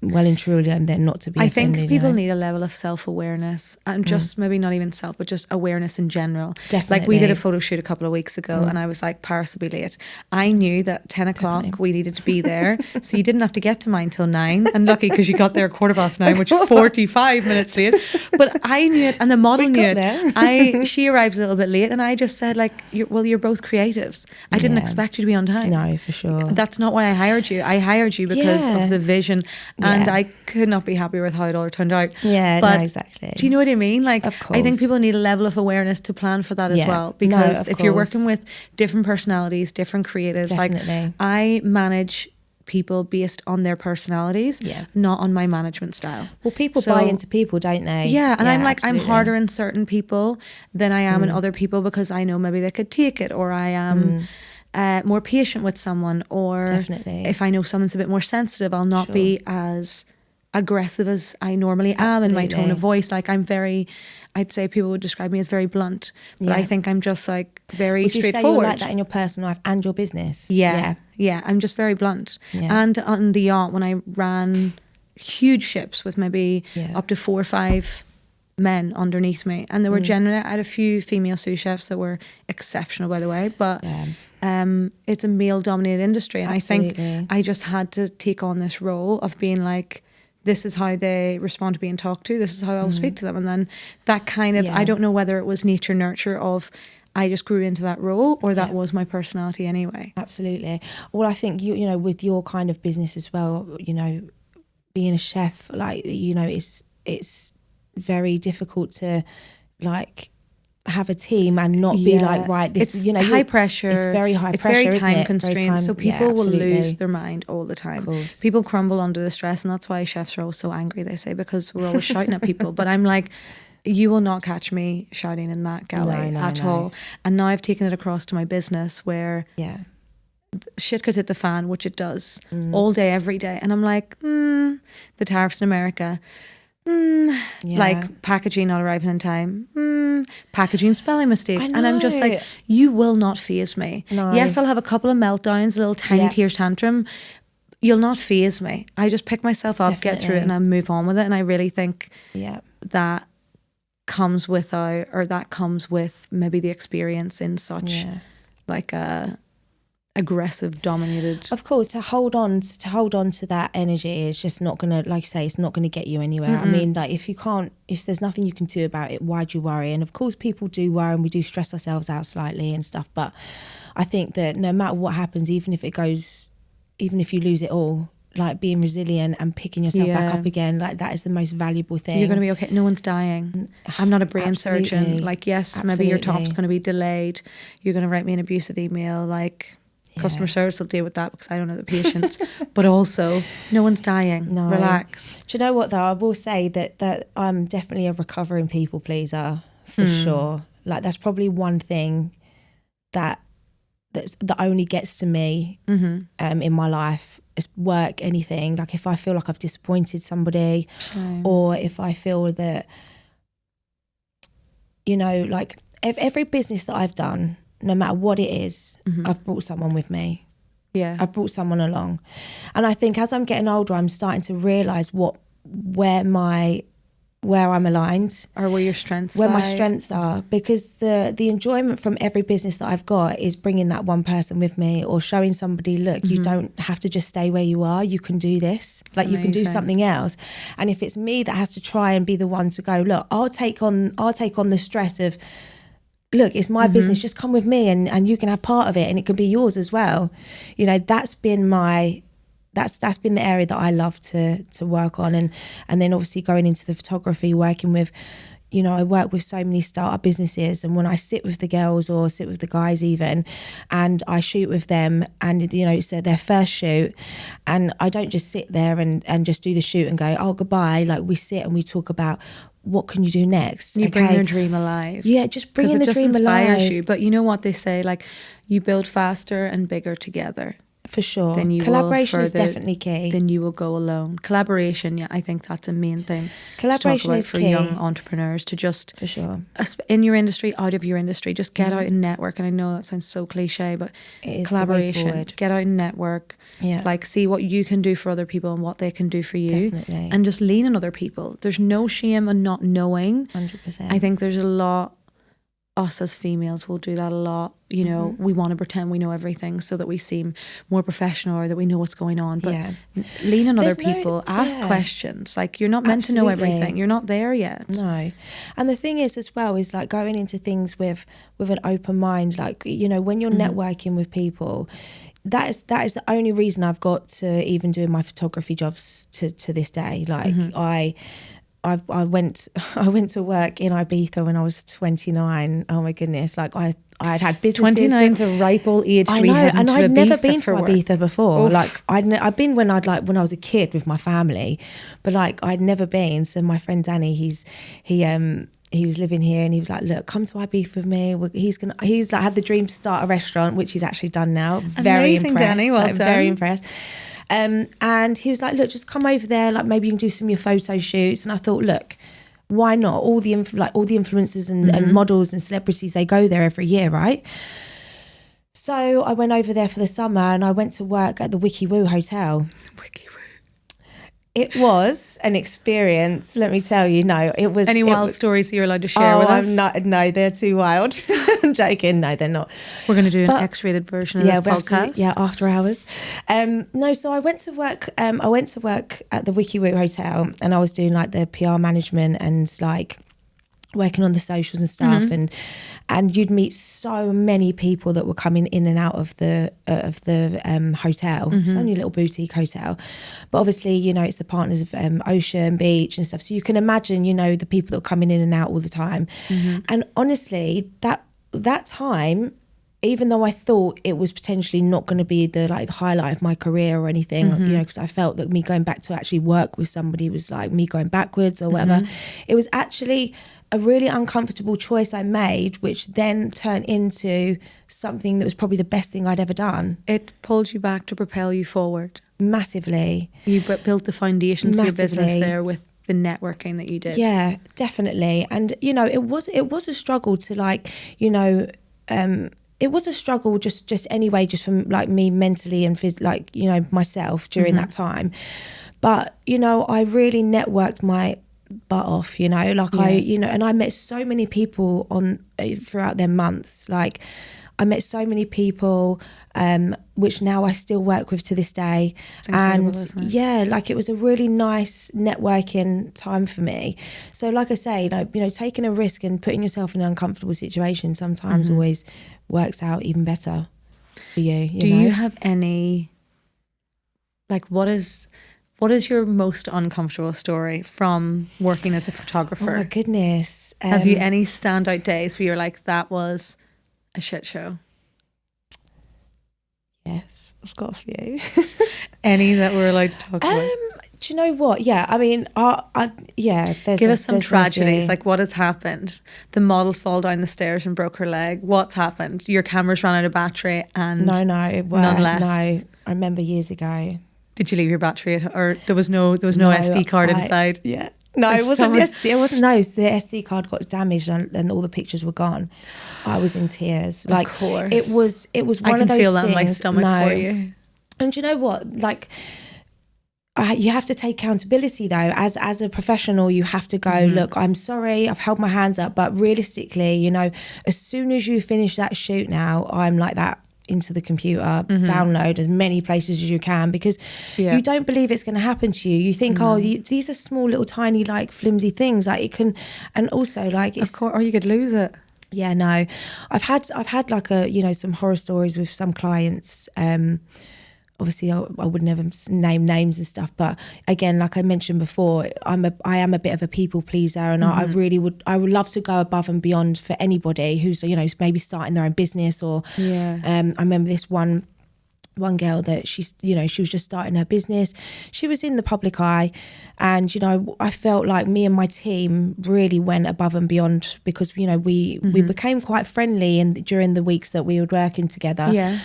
Speaker 2: well and truly and then not to be offended.
Speaker 1: I think people need a level of self-awareness, and just maybe not even self, but just awareness in general.
Speaker 2: Definitely.
Speaker 1: Like we did a photo shoot a couple of weeks ago and I was like, Paris will be late. I knew that 10 o'clock we needed to be there, so you didn't have to get to mine till 9, and lucky because you got there 9:15, which is 45 minutes late. But I knew it, and the model knew it. She arrived a little bit late, and I just said like, you're both creatives. I didn't expect you to be on time.
Speaker 2: No, for sure.
Speaker 1: That's not why I hired you. I hired you because of the vision. And I could not be happier with how it all turned out.
Speaker 2: Yeah,
Speaker 1: but
Speaker 2: no, exactly.
Speaker 1: Do you know what I mean? Like,
Speaker 2: of course.
Speaker 1: I think people need a level of awareness to plan for that as well. Because if you're working with different personalities, different creatives, like I manage people based on their personalities, not on my management style.
Speaker 2: Well, people buy into people, don't they?
Speaker 1: Yeah, and I'm like, absolutely. I'm harder in certain people than I am in other people because I know maybe they could take it, or I am... more patient with someone, or if I know someone's a bit more sensitive, I'll not be as aggressive as I normally am in my tone of voice. Like I'd say people would describe me as very blunt, but I think I'm just like very straightforward. Would you say you're
Speaker 2: like that in your personal life and your business?
Speaker 1: Yeah, I'm just very blunt. And on the yacht, when I ran huge ships with maybe up to 4 or 5 men underneath me, and there were generally, I had a few female sous chefs that were exceptional, by the way, but it's a male dominated industry, and
Speaker 2: Absolutely.
Speaker 1: I think I just had to take on this role of being like, this is how they respond to being talked to, this is how I'll speak to them. And then that kind of, I don't know whether it was nature nurture of I just grew into that role, or that was my personality anyway.
Speaker 2: Absolutely. Well, I think you know, with your kind of business as well, being a chef, like, it's very difficult to like have a team and not be like, right, this is,
Speaker 1: high pressure.
Speaker 2: It's very high
Speaker 1: it's
Speaker 2: pressure,
Speaker 1: very
Speaker 2: isn't
Speaker 1: time
Speaker 2: it?
Speaker 1: constrained, so people will lose their mind all the time. People crumble under the stress, and that's why chefs are always so angry, they say, because we're always shouting at people. But I'm like, you will not catch me shouting in that galley at all. And now I've taken it across to my business where shit could hit the fan, which it does all day, every day. And I'm like, the tariffs in America, like packaging not arriving in time, packaging spelling mistakes, and I'm just like, you will not faze me. Yes, I'll have a couple of meltdowns, a little tiny tears tantrum. You'll not faze me. I just pick myself up, get through it, and I move on with it. And I really think that comes with maybe the experience in such like a aggressive, dominated.
Speaker 2: Of course, to hold on to that energy is just not gonna, like you say, it's not gonna get you anywhere. I mean, like, if there's nothing you can do about it, why'd you worry? And of course people do worry, and we do stress ourselves out slightly and stuff, but I think that no matter what happens, even if you lose it all, like, being resilient and picking yourself back up again, like, that is the most valuable thing.
Speaker 1: You're going to be okay. No one's dying. I'm not a brain surgeon. Like, yes, maybe your top's going to be delayed. You're going to write me an abusive email, like, customer service will deal with that because I don't know the patients. But also, no one's dying. No. Relax.
Speaker 2: Do you know what, though? I will say that I'm definitely a recovering people pleaser, for sure. Like, that's probably one thing that only gets to me in my life. It's work, anything. Like, if I feel like I've disappointed somebody, or if I feel that, like, every business that I've done, no matter what it is, I've brought someone with me.
Speaker 1: Yeah.
Speaker 2: I've brought someone along. And I think as I'm getting older, I'm starting to realise where I'm aligned.
Speaker 1: Or where your strengths
Speaker 2: Where my
Speaker 1: lie.
Speaker 2: strengths are. Because the enjoyment from every business that I've got is bringing that one person with me, or showing somebody, look, you don't have to just stay where you are. You can do this. Like, you can do something else. And if it's me that has to try and be the one to go, look, I'll take on the stress of, look, it's my business, just come with me and you can have part of it and it can be yours as well. You know, that's been the area that I love to work on. And then obviously going into the photography, working with, you know, I work with so many startup businesses, and when I sit with the girls or sit with the guys even, and I shoot with them, and, you know, it's their first shoot, and I don't just sit there and just do the shoot and go, oh, goodbye. Like, we sit and we talk about, what can you do next?
Speaker 1: You bring your dream alive.
Speaker 2: Yeah, just bringing the dream alive.
Speaker 1: Because it just inspires you. But you know what they say, like, you build faster and bigger together.
Speaker 2: For sure.
Speaker 1: Then you
Speaker 2: collaboration
Speaker 1: will
Speaker 2: is definitely key.
Speaker 1: Then you will go alone. Collaboration, yeah, I think that's a main thing.
Speaker 2: Collaboration is
Speaker 1: for
Speaker 2: key.
Speaker 1: young entrepreneurs to just,
Speaker 2: for sure,
Speaker 1: in your industry, out of your industry, just get out and network. And I know that sounds so cliche, but
Speaker 2: it is
Speaker 1: collaboration, get out and network.
Speaker 2: Yeah.
Speaker 1: Like, see what you can do for other people and what they can do for you.
Speaker 2: Definitely.
Speaker 1: And just lean on other people. There's no shame in not knowing.
Speaker 2: 100%.
Speaker 1: I think there's a lot, us as females will do that a lot. You know, we want to pretend we know everything so that we seem more professional or that we know what's going on. But lean on other people, ask questions. Like, you're not meant to know everything. You're not there yet.
Speaker 2: No. And the thing is as well is, like, going into things with an open mind. Like, you know, when you're networking with people, that is the only reason I've got to even doing my photography jobs to this day. Like, I went to work in Ibiza when I was 29. Oh my goodness! Like, I had businesses.
Speaker 1: 29 is a ripe old age.
Speaker 2: I know, and I'd never been to
Speaker 1: work.
Speaker 2: Ibiza before.
Speaker 1: Oof.
Speaker 2: Like, I'd been when I was a kid with my family, but like, I'd never been. So my friend Danny, he was living here, and he was like, "Look, come to Ibiza with me. He's like had the dream to start a restaurant, which he's actually done now. Very
Speaker 1: Amazing,
Speaker 2: impressed,
Speaker 1: Danny. Well done.
Speaker 2: Very impressed." And he was like, "Look, just come over there. Like, maybe you can do some of your photo shoots." And I thought, look, why not? All the influencers and models and celebrities, they go there every year, right? So I went over there for the summer, and I went to work at the Wiki Woo Hotel. It was an experience, let me tell you. No, it was...
Speaker 1: Any wild stories that you're allowed to share with us?
Speaker 2: No, they're too wild. I'm joking. No, they're not.
Speaker 1: We're going to do an X-rated version of this podcast.
Speaker 2: After hours. No, so I went to work. I went to work at the Wiki Woo Hotel, and I was doing like the PR management and like working on the socials and stuff, and you'd meet so many people that were coming in and out of the hotel. It's only a little boutique hotel, but obviously, you know, it's the partners of Ocean Beach and stuff, so you can imagine, you know, the people that are coming in and out all the time. And honestly, that time, even though I thought it was potentially not going to be the like highlight of my career or anything, you know, because I felt that me going back to actually work with somebody was like me going backwards or whatever, it was actually a really uncomfortable choice I made, which then turned into something that was probably the best thing I'd ever done.
Speaker 1: It pulled you back to propel you forward.
Speaker 2: Massively.
Speaker 1: You built the foundations of your business there with the networking that you did.
Speaker 2: Yeah, definitely. And, you know, it was a struggle to like, you know, it was a struggle just anyway, just from like me mentally and like, you know, myself during that time. But, you know, I really networked my butt off, you know, like and I met so many people throughout their months. Like, I met so many people, which now I still work with to this day. And yeah, like, it was a really nice networking time for me. So like I say, like, you know, taking a risk and putting yourself in an uncomfortable situation sometimes always works out even better for you.
Speaker 1: Do you have any, like, what is your most uncomfortable story from working as a photographer?
Speaker 2: Oh my goodness.
Speaker 1: Have you any standout days where you're like, that was a shit show?
Speaker 2: Yes, I've got a few.
Speaker 1: Any that we're allowed to talk about?
Speaker 2: Do you know what? Yeah, I mean,
Speaker 1: give us some tragedies, like what has happened. The models fall down the stairs and broke her leg. What's happened? Your camera's run out of battery and none left.
Speaker 2: No, I remember years ago.
Speaker 1: Did you leave your battery or there was no SD card inside?
Speaker 2: Yeah. No,
Speaker 1: Like
Speaker 2: it wasn't
Speaker 1: someone-
Speaker 2: the SD. It wasn't. No, the SD card got damaged and all the pictures were gone. I was in tears. Like,
Speaker 1: of course.
Speaker 2: it was one
Speaker 1: I
Speaker 2: of
Speaker 1: can
Speaker 2: those
Speaker 1: feel
Speaker 2: things.
Speaker 1: that in my stomach
Speaker 2: No.
Speaker 1: for you.
Speaker 2: And you know what? Like, you have to take accountability though. As a professional, you have to go, look, I'm sorry, I've held my hands up, but realistically, you know, as soon as you finish that shoot now, I'm like that, into the computer, download as many places as you can, because you don't believe it's going to happen to you. You think, these are small little tiny like flimsy things, like it can, and also like it's,
Speaker 1: Of course, or you could lose it.
Speaker 2: yeah, no, I've had like some horror stories with some clients. Obviously I would never name names and stuff, but again, like I mentioned before, I am a bit of a people pleaser, and I would love to go above and beyond for anybody who's maybe starting their own business, or I remember this one girl that she was just starting her business. She was in the public eye, and I felt like me and my team really went above and beyond, because we became quite friendly, and during the weeks that we were working together,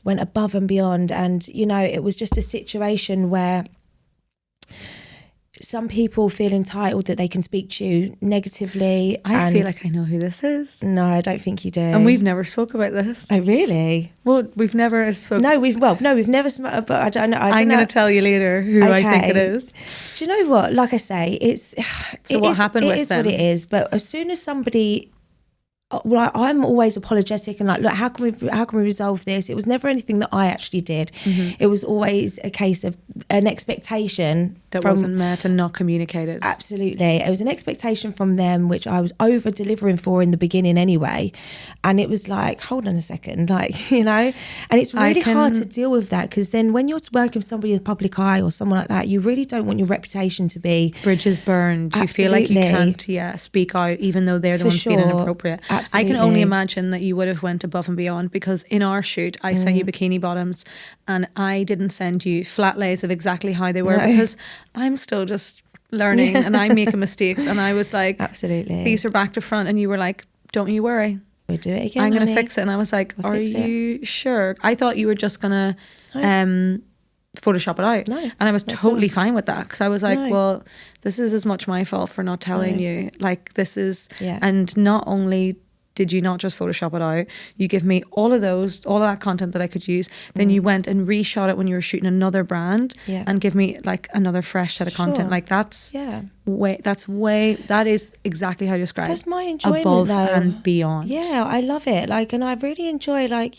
Speaker 2: went above and beyond. And it was just a situation where some people feel entitled that they can speak to you negatively.
Speaker 1: I feel like I know who this is.
Speaker 2: No, I don't think you do.
Speaker 1: And we've never spoke about this.
Speaker 2: Oh, really?
Speaker 1: Well, we've never spoken.
Speaker 2: No, we've never spoken, but I don't know.
Speaker 1: I'm going to tell you later who I think it is.
Speaker 2: Do you know what? Like I say,
Speaker 1: what happened with them?
Speaker 2: It is what it is. But as soon as somebody... Well, I'm always apologetic and like, look, how can we resolve this? It was never anything that I actually did. It was always a case of an expectation
Speaker 1: that wasn't met and not communicated.
Speaker 2: Absolutely. It was an expectation from them, which I was over delivering for in the beginning anyway. And it was like, hold on a second, like, and it's really hard to deal with that, because then when you're working with somebody in the public eye or someone like that, you really don't want your reputation to be...
Speaker 1: Bridges burned. You feel like you can't speak out, even though they're the ones being inappropriate.
Speaker 2: Absolutely.
Speaker 1: I can only imagine that you would have went above and beyond, because in our shoot I sent you bikini bottoms, and I didn't send you flat lays of exactly how they were, because I'm still just learning and I'm making mistakes, and I was like,
Speaker 2: absolutely,
Speaker 1: these are back to front, and you were like, don't you worry,
Speaker 2: we'll do it again,
Speaker 1: I'm going to fix it. And I was like, are you sure? I thought you were just going to Photoshop it out.
Speaker 2: No,
Speaker 1: and I was totally fine with that, because I was like, well, this is as much my fault for not telling you, like this is, and not only did you not just Photoshop it out, you give me all of that content that I could use, then you went and reshot it when you were shooting another brand, and give me like another fresh set of content. Like that is exactly how you describe it.
Speaker 2: That's my enjoyment,
Speaker 1: above
Speaker 2: though.
Speaker 1: and beyond.
Speaker 2: Yeah, I love it. Like, and I really enjoy, like,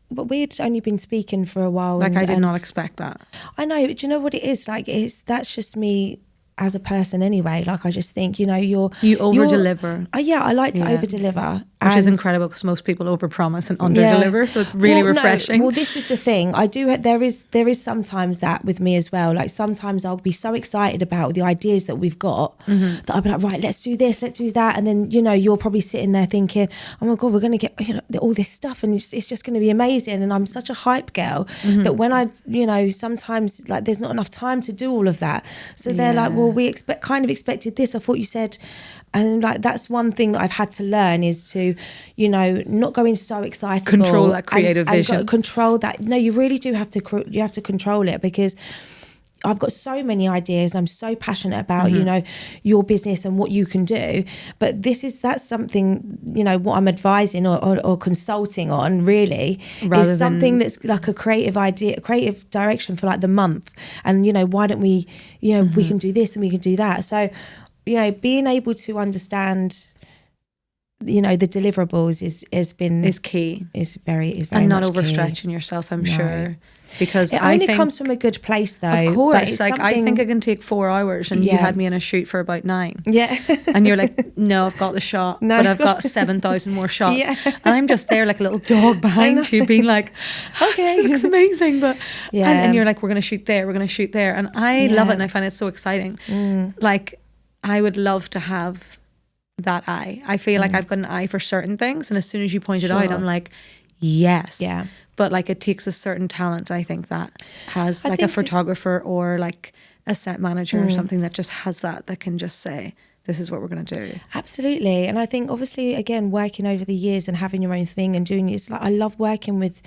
Speaker 2: but we had only been speaking for a while.
Speaker 1: Like, I did not expect that.
Speaker 2: I know, but do you know what it is? Like, that's just me as a person anyway. Like, I just think, you over
Speaker 1: deliver.
Speaker 2: Yeah, I like to over deliver,
Speaker 1: which is incredible, because most people over promise and under deliver. So it's really refreshing.
Speaker 2: Well, this is the thing. I do. There is sometimes that with me as well. Like, sometimes I'll be so excited about the ideas that we've got that I'll be like, right, let's do this, let's do that, and then you're probably sitting there thinking, oh my god, we're going to get all this stuff, and it's just going to be amazing. And I'm such a hype girl that when I sometimes like there's not enough time to do all of that. So they're like, well, we expected this. I thought you said. And like, that's one thing that I've had to learn, is to, not go in so excitable.
Speaker 1: Control that creative vision.
Speaker 2: Control that. No, you really do have to. You have to control it, because I've got so many ideas. I'm so passionate about, your business and what you can do. But that's something, what I'm advising or consulting on really is something that's like a creative idea, a creative direction for like the month. And, why don't we, we can do this and we can do that. So, being able to understand, the deliverables is key. Is very
Speaker 1: and not
Speaker 2: much
Speaker 1: overstretching
Speaker 2: key.
Speaker 1: Yourself, I'm sure. Because
Speaker 2: it only comes from a good place, though.
Speaker 1: Of course, like I think it can take 4 hours, and you had me in a shoot for about 9.
Speaker 2: Yeah,
Speaker 1: and you're like, no, I've got the shot, but I've got 7,000 more shots, and I'm just there like a little dog behind you, being like, okay, this looks amazing, but and you're like, we're gonna shoot there, and I love it, and I find it so exciting. Like, I would love to have that eye. I feel like I've got an eye for certain things, and as soon as you point it out, I'm like, yes.
Speaker 2: Yeah.
Speaker 1: But like, it takes a certain talent, I think, that has like a photographer or like a set manager or something that just has that can just say, this is what we're going to do.
Speaker 2: Absolutely. And I think obviously, again, working over the years and having your own thing and doing it's like, I love working with,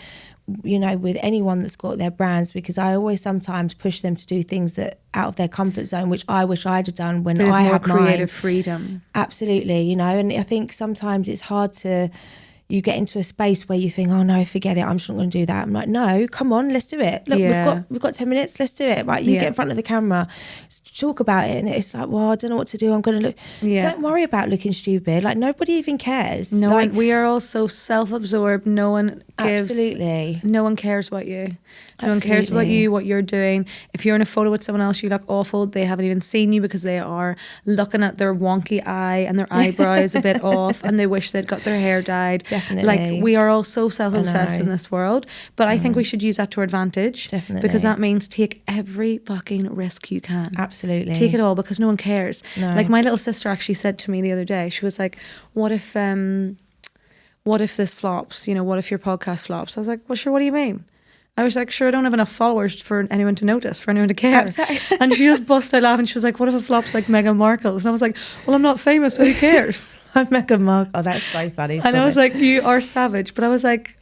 Speaker 2: you know, with anyone that's got their brands, because I always sometimes push them to do things that out of their comfort zone, which I wish I'd have done when I had mine.
Speaker 1: Creative freedom.
Speaker 2: Absolutely. You know, and I think sometimes it's hard to, you get into a space where you think, oh no, forget it, I'm just not going to do that. I'm like, no, come on, let's do it. Look, we've got 10 minutes, let's do it. Right, you get in front of the camera, talk about it. And it's like, well, I don't know what to do, I'm going to look. Don't worry about looking stupid. Like, nobody even cares.
Speaker 1: No, like, we are all so self-absorbed. No one gives.
Speaker 2: Absolutely.
Speaker 1: No one cares about you. No one cares about you, what you're doing. If you're in a photo with someone else, you look awful. They haven't even seen you because they are looking at their wonky eye and their eyebrows a bit off, and they wish they'd got their hair dyed.
Speaker 2: Definitely.
Speaker 1: Like, we are all so self-obsessed in this world. But I think we should use that to our advantage.
Speaker 2: Definitely.
Speaker 1: Because that means take every fucking risk you can.
Speaker 2: Absolutely.
Speaker 1: Take it all, because no one cares.
Speaker 2: No.
Speaker 1: Like, my little sister actually said to me the other day, she was like, what if this flops? You know, what if your podcast flops? I was like, well, sure, what do you mean? I was like, sure, I don't have enough followers for anyone to notice, for anyone to care.
Speaker 2: Absolutely.
Speaker 1: And she just busted out laughing. She was like, what if it flops like Meghan Markle's? And I was like, well, I'm not famous, so who cares?
Speaker 2: I'm Meghan Markle. Oh, that's so funny.
Speaker 1: And I was like, you are savage. But I was like,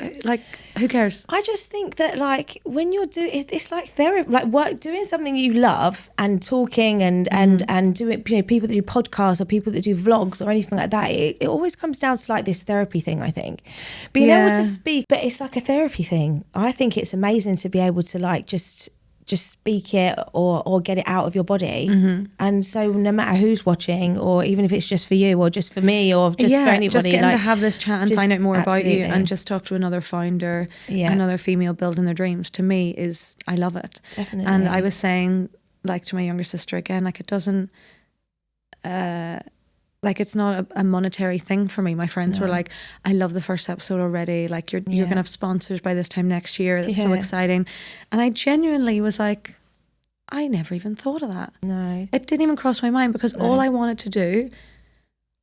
Speaker 1: who cares?
Speaker 2: I just think that, like, when you're doing it's like therapy, like work, doing something you love and talking and doing, you know, people that do podcasts or people that do vlogs or anything like that. It always comes down to like this therapy thing, I think. Being able to speak, but it's like a therapy thing. I think it's amazing to be able to like just speak it or get it out of your body. And so no matter who's watching, or even if it's just for you or just for me or just for anybody,
Speaker 1: just getting
Speaker 2: like,
Speaker 1: to have this chat and find out more about you and just talk to another founder, another female building their dreams, to me is, I love it.
Speaker 2: Definitely.
Speaker 1: And I was saying, like, to my younger sister again, like, it doesn't like, it's not a monetary thing for me. My friends were like, I love the first episode already. Like, you're going to have sponsors by this time next year. That's so exciting. And I genuinely was like, I never even thought of that.
Speaker 2: No.
Speaker 1: It didn't even cross my mind, because all I wanted to do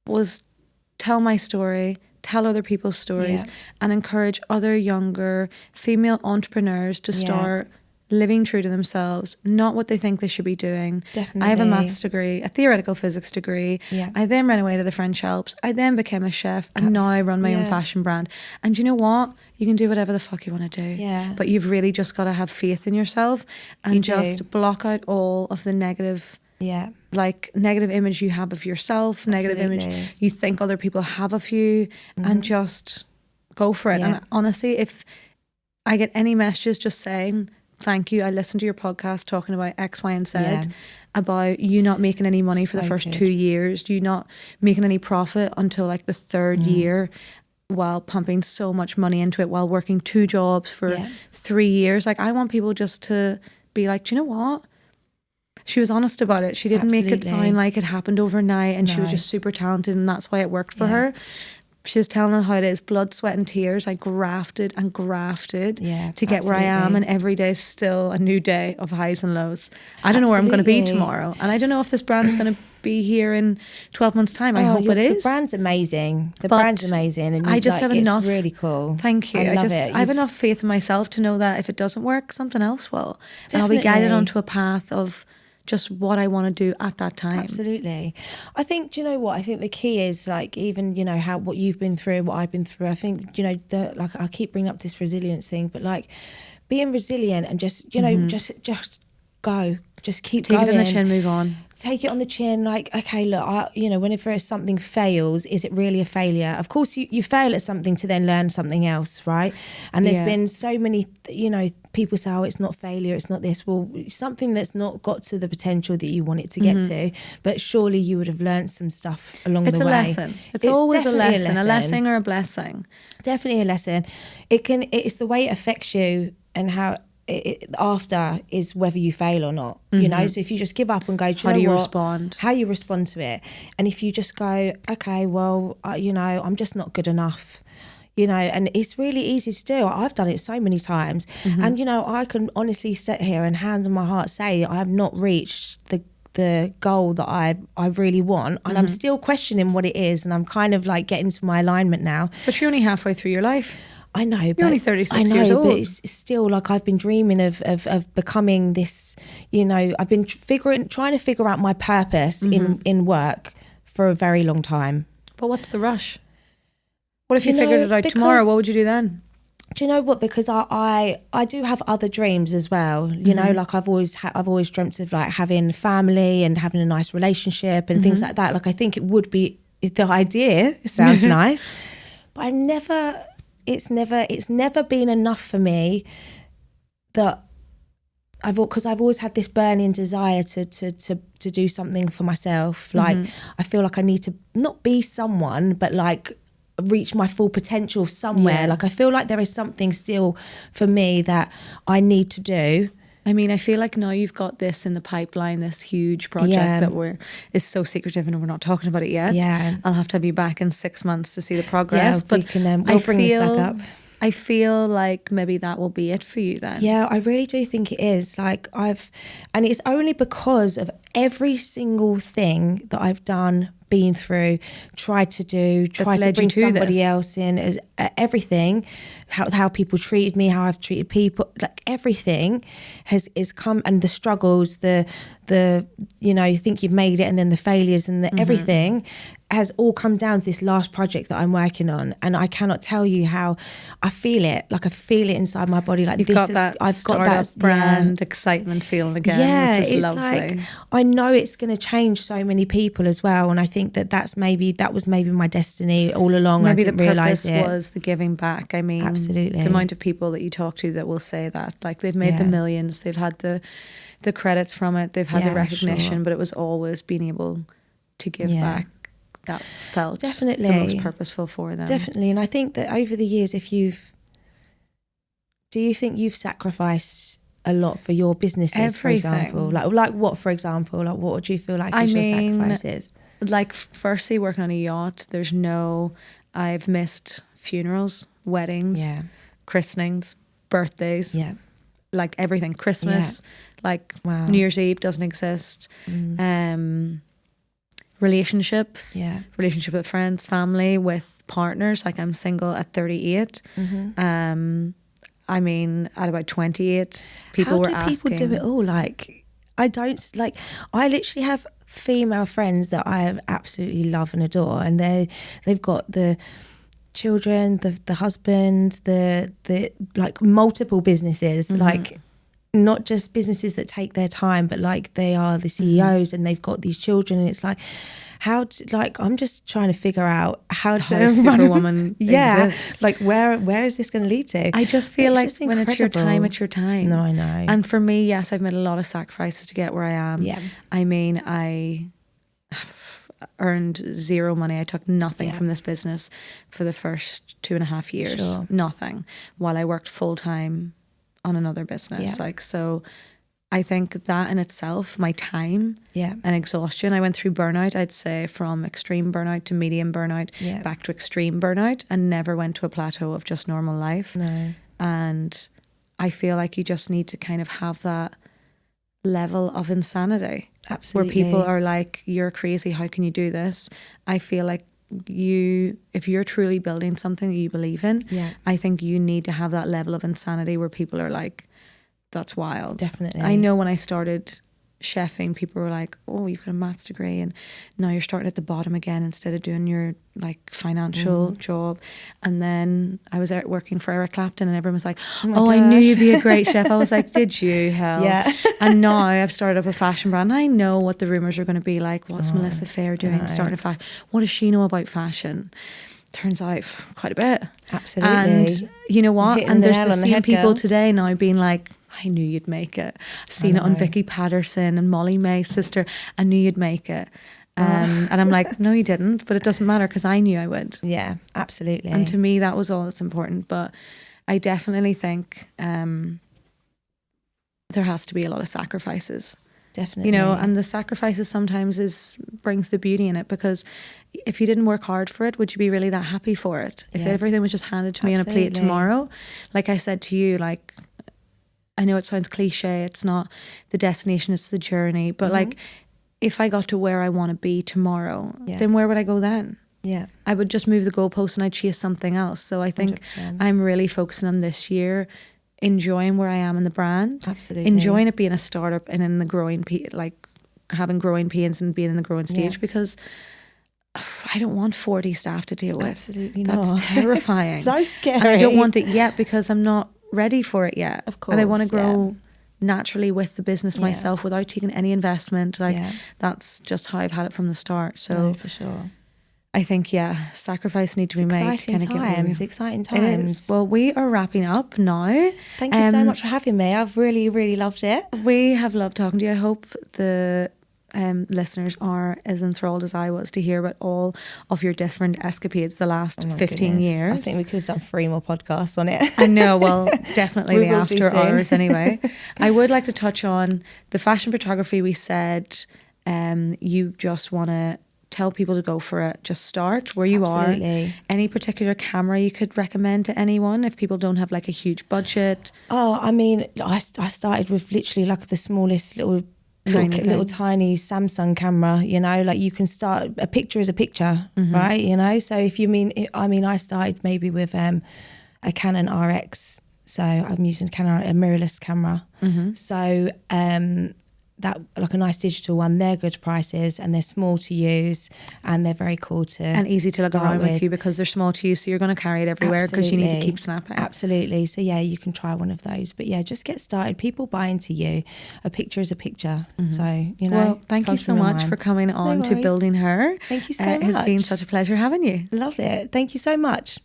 Speaker 1: was tell my story, tell other people's stories, and encourage other younger female entrepreneurs to start living true to themselves, not what they think they should be doing.
Speaker 2: Definitely.
Speaker 1: I have a maths degree, a theoretical physics degree.
Speaker 2: Yeah.
Speaker 1: I then ran away to the French Alps. I then became a chef, and now I run my own fashion brand. And you know what? You can do whatever the fuck you want to do.
Speaker 2: Yeah.
Speaker 1: But you've really just got to have faith in yourself and just block out all of the negative negative image you have of yourself, negative image you think other people have of you, and just go for it. And honestly, if I get any messages just saying, thank you, I listened to your podcast talking about X, Y, and Z, about you not making any money for the first 2 years, you not making any profit until like the third year, while pumping so much money into it, while working 2 jobs for 3 years. Like, I want people just to be like, do you know what? She was honest about it. She didn't make it sound like it happened overnight, and she was just super talented, and that's why it worked for her. She was telling us how it is, blood, sweat and tears. I grafted and grafted to get where I am, and every day is still a new day of highs and lows. I don't know where I'm going to be tomorrow, and I don't know if this brand's going to be here in 12 months time. I hope it is.
Speaker 2: The brand's amazing. The brand's amazing, and
Speaker 1: I just have enough.
Speaker 2: It's really cool.
Speaker 1: Thank you. I have enough faith in myself to know that if it doesn't work, something else will. And I'll be guided onto a path of just what I want to do at that time.
Speaker 2: Absolutely. I think, do you know what? I think the key is, like, even, you know, how what you've been through, what I've been through. I think, you know, like, I keep bringing up this resilience thing, but like being resilient and just, you know, just go. Just keep going.
Speaker 1: Take it on the chin, move on.
Speaker 2: Take it on the chin. Like, okay, look, you know, whenever something fails, is it really a failure? Of course, you fail at something to then learn something else, right? And there's been so many, you know, people say, oh, it's not failure, it's not this. Well, something that's not got to the potential that you want it to get to, but surely you would have learned some stuff along the way.
Speaker 1: It's a lesson. It's always a lesson or a blessing.
Speaker 2: Definitely a lesson. It's the way it affects you, and how after is whether you fail or not, you know. So if you just give up and go, how do you respond? How you respond to it. And if you just go, okay, well, you know, I'm just not good enough, you know, and it's really easy to do. I've done it so many times, and you know, I can honestly sit here and hand on my heart say I have not reached the goal that I really want, and I'm still questioning what it is, and I'm kind of like getting to my alignment now.
Speaker 1: But you're only halfway through your life.
Speaker 2: I know,
Speaker 1: you're only 36 years old.
Speaker 2: But it's still like I've been dreaming of becoming this, you know, I've been trying to figure out my purpose in work for a very long time.
Speaker 1: But what's the rush? What if you
Speaker 2: You
Speaker 1: figured
Speaker 2: know,
Speaker 1: it out
Speaker 2: because-
Speaker 1: tomorrow? What would you do then?
Speaker 2: Do you know what? Because I do have other dreams as well. You know, like I've always dreamt of like having family and having a nice relationship and things like that. Like I think it would be the idea. It sounds nice, but it's never been enough for me that because I've always had this burning desire to do something for myself. Like I feel like I need to not be someone, but like reach my full potential somewhere.
Speaker 1: Yeah.
Speaker 2: Like I feel like there is something still for me that I need to do.
Speaker 1: I mean, I feel like now you've got this in the pipeline, this huge project
Speaker 2: Yeah.
Speaker 1: that is so secretive and we're not talking about it yet.
Speaker 2: Yeah.
Speaker 1: I'll have to have you back in 6 months to see the progress.
Speaker 2: Yeah, we can, we'll bring this back up.
Speaker 1: I feel like maybe that will be it for you then.
Speaker 2: Yeah, I really do think it is. Like and it's only because of every single thing that I've done, been through, tried to do, tried to
Speaker 1: led you
Speaker 2: bring
Speaker 1: to
Speaker 2: somebody
Speaker 1: this.
Speaker 2: else in, as everything, how people treated me, how I've treated people, like everything is come, and the struggles, the you know, you think you've made it, and then the failures and the everything has all come down to this last project that I'm working on. And I cannot tell you how I feel it. Like I feel it inside my body. Like
Speaker 1: You've
Speaker 2: this
Speaker 1: got
Speaker 2: is,
Speaker 1: that
Speaker 2: I've got that
Speaker 1: brand excitement feeling again,
Speaker 2: yeah,
Speaker 1: which is
Speaker 2: it's
Speaker 1: lovely.
Speaker 2: like I know it's going to change so many people as well, and I think that was maybe my destiny all along.
Speaker 1: Maybe
Speaker 2: I
Speaker 1: the
Speaker 2: didn't realize
Speaker 1: purpose
Speaker 2: it.
Speaker 1: was the giving back. I mean,
Speaker 2: Absolutely.
Speaker 1: the amount of people that you talk to that will say that, like they've made the
Speaker 2: Yeah.
Speaker 1: millions, they've had the credits from it, they've had the
Speaker 2: Yeah,
Speaker 1: recognition,
Speaker 2: sure.
Speaker 1: but it was always being able to give
Speaker 2: Yeah.
Speaker 1: back that felt
Speaker 2: Definitely.
Speaker 1: the most purposeful for them.
Speaker 2: Definitely, and I think that over the years, do you think you've sacrificed a lot for your businesses, for
Speaker 1: Everything.
Speaker 2: example? Like what, for example? Like what would you feel like
Speaker 1: I
Speaker 2: is your
Speaker 1: mean,
Speaker 2: sacrifices?
Speaker 1: Like firstly, working on a yacht, I've missed funerals, weddings,
Speaker 2: Yeah,
Speaker 1: christenings, birthdays,
Speaker 2: yeah,
Speaker 1: like everything. Christmas, like
Speaker 2: Wow.
Speaker 1: New Year's Eve doesn't exist. Relationships,
Speaker 2: yeah.
Speaker 1: relationship with friends, family, with partners. Like I'm single at 38. I mean, at about 28, people
Speaker 2: How
Speaker 1: were
Speaker 2: do
Speaker 1: asking.
Speaker 2: people do it all? Like, I literally have female friends that I absolutely love and adore, and they've got the children, the husband, the like multiple businesses, like not just businesses that take their time, but like they are the CEOs and they've got these children, and it's like I'm just trying to figure out how to
Speaker 1: Superwoman
Speaker 2: yeah,
Speaker 1: exists.
Speaker 2: like where is this going to lead to?
Speaker 1: I just feel
Speaker 2: It's
Speaker 1: like
Speaker 2: just
Speaker 1: when it's your time,
Speaker 2: incredible.
Speaker 1: it's your time.
Speaker 2: No, I know.
Speaker 1: And for me, yes, I've made a lot of sacrifices to get where I am.
Speaker 2: Yeah.
Speaker 1: I mean, I earned zero money. I took nothing
Speaker 2: Yeah.
Speaker 1: from this business for the first 2.5 years.
Speaker 2: Sure.
Speaker 1: Nothing. While I worked full time on another business.
Speaker 2: Yeah.
Speaker 1: Like, so I think that in itself, my time
Speaker 2: Yeah.
Speaker 1: and exhaustion, I went through burnout, I'd say from extreme burnout to medium burnout,
Speaker 2: Yeah.
Speaker 1: back to extreme burnout, and never went to a plateau of just normal life.
Speaker 2: No.
Speaker 1: And I feel like you just need to kind of have that level of insanity
Speaker 2: Absolutely.
Speaker 1: where people are like, you're crazy, how can you do this? I feel like if you're truly building something that you believe in,
Speaker 2: Yeah.
Speaker 1: I think you need to have that level of insanity where people are like, that's wild.
Speaker 2: Definitely.
Speaker 1: I know when I started chefing, people were like, oh, you've got a maths degree and now you're starting at the bottom again instead of doing your like financial job. And then I was out working for Eric Clapton and everyone was like,
Speaker 2: my
Speaker 1: I knew
Speaker 2: gosh.
Speaker 1: you'd be a great chef. I was like, did you? Hell.
Speaker 2: Yeah.
Speaker 1: And now I've started up a fashion brand. I know what the rumours are going to be like. What's Melissa Fair doing?
Speaker 2: right.
Speaker 1: Starting a fashion. What does she know about fashion? Turns out quite a bit.
Speaker 2: Absolutely.
Speaker 1: And you know what?
Speaker 2: Hitting
Speaker 1: And
Speaker 2: the
Speaker 1: there's
Speaker 2: nail
Speaker 1: the
Speaker 2: on the
Speaker 1: same
Speaker 2: head,
Speaker 1: people
Speaker 2: girl.
Speaker 1: today now being like, I knew you'd make it. I've seen it on
Speaker 2: know.
Speaker 1: Vicky Patterson and Molly May's sister. I knew you'd make it. And I'm like, no, you didn't. But it doesn't matter because I knew I would.
Speaker 2: Yeah, absolutely.
Speaker 1: And to me, that was all that's important. But I definitely think there has to be a lot of sacrifices.
Speaker 2: Definitely.
Speaker 1: You know, and the sacrifices sometimes brings the beauty in it, because if you didn't work hard for it, would you be really that happy for it? If
Speaker 2: Yeah.
Speaker 1: everything was just handed to me on a plate
Speaker 2: Absolutely.
Speaker 1: tomorrow, like I said to you, like, I know it sounds cliche, it's not the destination, it's the journey, but like, if I got to where I want to be tomorrow,
Speaker 2: Yeah.
Speaker 1: then where would I go then?
Speaker 2: Yeah.
Speaker 1: I would just move the goalpost and I'd chase something else. So I think
Speaker 2: 100%.
Speaker 1: I'm really focusing on this year, enjoying where I am in the brand,
Speaker 2: Absolutely.
Speaker 1: enjoying it being a startup and in the growing, like having growing pains and being in the growing stage,
Speaker 2: Yeah.
Speaker 1: because I don't want 40 staff to deal with.
Speaker 2: Absolutely
Speaker 1: That's
Speaker 2: not.
Speaker 1: terrifying.
Speaker 2: So scary.
Speaker 1: And I don't want it yet because I'm not ready for it yet.
Speaker 2: Of
Speaker 1: And I want to
Speaker 2: course,
Speaker 1: grow naturally with the business
Speaker 2: Yeah.
Speaker 1: myself without taking any investment. Like
Speaker 2: Yeah.
Speaker 1: that's just how I've had it from the start. So
Speaker 2: No, for sure.
Speaker 1: I think, sacrifice need to be made.
Speaker 2: Exciting
Speaker 1: to kind of
Speaker 2: times. Exciting
Speaker 1: It
Speaker 2: times.
Speaker 1: is. Well, we are wrapping up now.
Speaker 2: Thank you so much for having me. I've really, really loved it.
Speaker 1: We have loved talking to you. I hope the listeners are as enthralled as I was to hear about all of your different escapades the last
Speaker 2: Oh my
Speaker 1: 15
Speaker 2: goodness.
Speaker 1: years.
Speaker 2: I think we could have done 3 more podcasts on it.
Speaker 1: I know, well, definitely
Speaker 2: We
Speaker 1: the
Speaker 2: will do
Speaker 1: after
Speaker 2: soon.
Speaker 1: hours anyway. I would like to touch on the fashion photography. We said you just want to tell people to go for it. Just start where you
Speaker 2: Absolutely.
Speaker 1: are. Any particular camera you could recommend to anyone if people don't have like a huge budget?
Speaker 2: Oh, I mean, I started with literally like the smallest little
Speaker 1: Tiny
Speaker 2: tiny Samsung camera, you know, like you can start, a picture is a picture,
Speaker 1: Mm-hmm.
Speaker 2: right? You know, so if you I started maybe with a Canon RX, so I'm using a mirrorless camera.
Speaker 1: Mm-hmm.
Speaker 2: So that, like a nice digital one, they're good prices and they're small to use and they're very cool to
Speaker 1: And easy to lug
Speaker 2: start
Speaker 1: around with you because they're small to you, so you're going to carry it everywhere because you need to
Speaker 2: Absolutely.
Speaker 1: keep snapping.
Speaker 2: Absolutely. So yeah, you can try one of those. But yeah, just get started. People buy into you. A picture is a picture. So, you know.
Speaker 1: Well, thank you
Speaker 2: comes
Speaker 1: so
Speaker 2: from your
Speaker 1: much
Speaker 2: mind.
Speaker 1: for coming on to
Speaker 2: worries.
Speaker 1: Building Her.
Speaker 2: Thank you so
Speaker 1: It has been
Speaker 2: much.
Speaker 1: such a pleasure having you.
Speaker 2: Love it. Thank you so much.